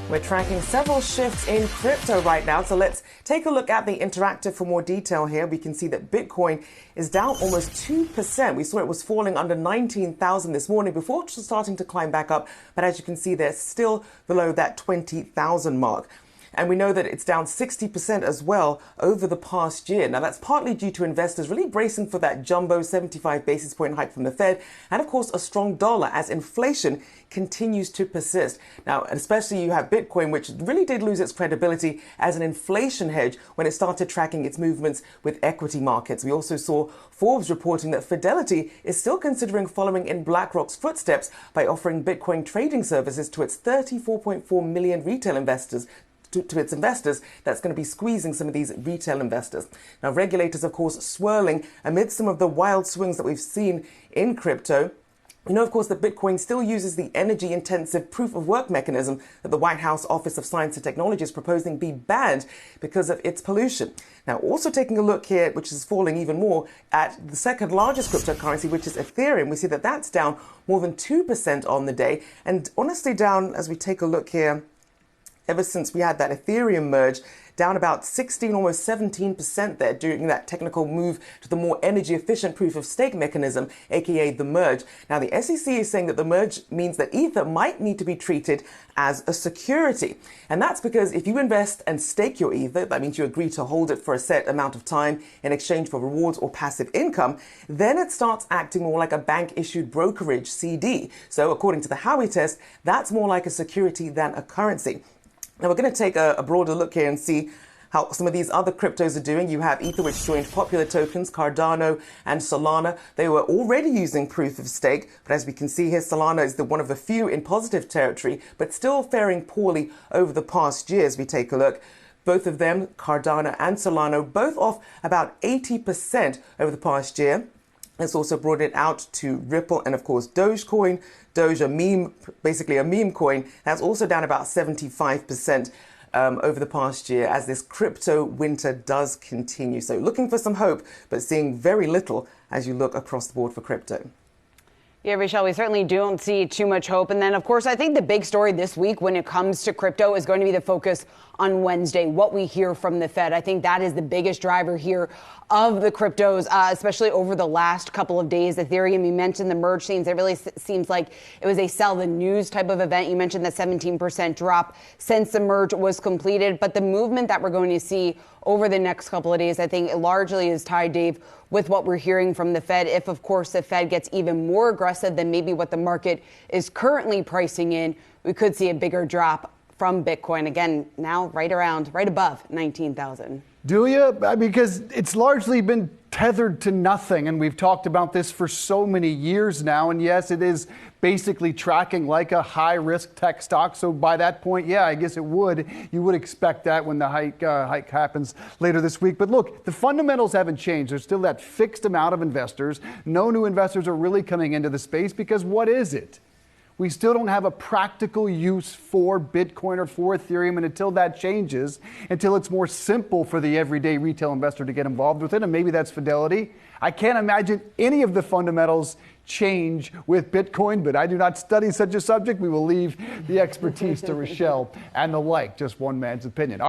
We're tracking several shifts in crypto right now, so let's take a look at the interactive for more detail here. We can see that Bitcoin is down almost 2%. We saw it was falling under 19,000 this morning before starting to climb back up, but as you can see, they're still below that 20,000 mark. And we know that it's down 60% as well over the past year. Now, that's partly due to investors really bracing for that jumbo 75 basis point hike from the Fed, and of course, a strong dollar as inflation continues to persist. Now, especially you have Bitcoin, which really did lose its credibility as an inflation hedge when it started tracking its movements with equity markets. We also saw Forbes reporting that Fidelity is still considering following in BlackRock's footsteps by offering Bitcoin trading services to its 34.4 million retail investors. To its investors, that's going to be squeezing some of these retail investors. Now, regulators, of course, swirling amid some of the wild swings that we've seen in crypto. We know, of course, that Bitcoin still uses the energy-intensive proof-of-work mechanism that the White House Office of Science and Technology is proposing be banned because of its pollution. Now, also taking a look here, which is falling even more, at the second largest cryptocurrency, which is Ethereum. We see that that's down more than 2% on the day, and honestly down, as we take a look here, ever since we had that Ethereum merge, down about 16, almost 17% there during that technical move to the more energy efficient proof of stake mechanism, aka the merge. Now, the SEC is saying that the merge means that Ether might need to be treated as a security. And that's because if you invest and stake your Ether, that means you agree to hold it for a set amount of time in exchange for rewards or passive income, then it starts acting more like a bank issued brokerage CD. So according to the Howey test, that's more like a security than a currency. Now, we're going to take a broader look here and see how some of these other cryptos are doing. You have Ether, which joined popular tokens, Cardano and Solana. They were already using proof of stake, but as we can see here, Solana is one of the few in positive territory, but still faring poorly over the past year as we take a look. Both of them, Cardano and Solana, both off about 80% over the past year. It's also brought it out to Ripple and, of course, Dogecoin. Doge, a meme, basically a meme coin, that's also down about 75% over the past year as this crypto winter does continue. So looking for some hope, but seeing very little as you look across the board for crypto. Yeah, Rachelle, we certainly don't see too much hope. And then, of course, I think the big story this week when it comes to crypto is going to be the focus on Wednesday, what we hear from the Fed. I think that is the biggest driver here of the cryptos, especially over the last couple of days. Ethereum, you mentioned the merge scenes. It really seems like it was a sell the news type of event. You mentioned the 17% drop since the merge was completed. But the movement that we're going to see over the next couple of days, I think largely is tied, Dave, with what we're hearing from the Fed. If, of course, the Fed gets even more aggressive than maybe what the market is currently pricing in, we could see a bigger drop from Bitcoin. Again, now right above 19,000. Do you? Because it's largely been tethered to nothing, and we've talked about this for so many years now. And yes, it is basically tracking like a high-risk tech stock. So by that point, yeah, I guess it would. You would expect that when the hike happens later this week. But look, the fundamentals haven't changed. There's still that fixed amount of investors. No new investors are really coming into the space because what is it? We still don't have a practical use for Bitcoin or for Ethereum, and until that changes, until it's more simple for the everyday retail investor to get involved with it, and maybe that's Fidelity, I can't imagine any of the fundamentals change with Bitcoin, but I do not study such a subject. We will leave the expertise to Rachelle and the like, just one man's opinion.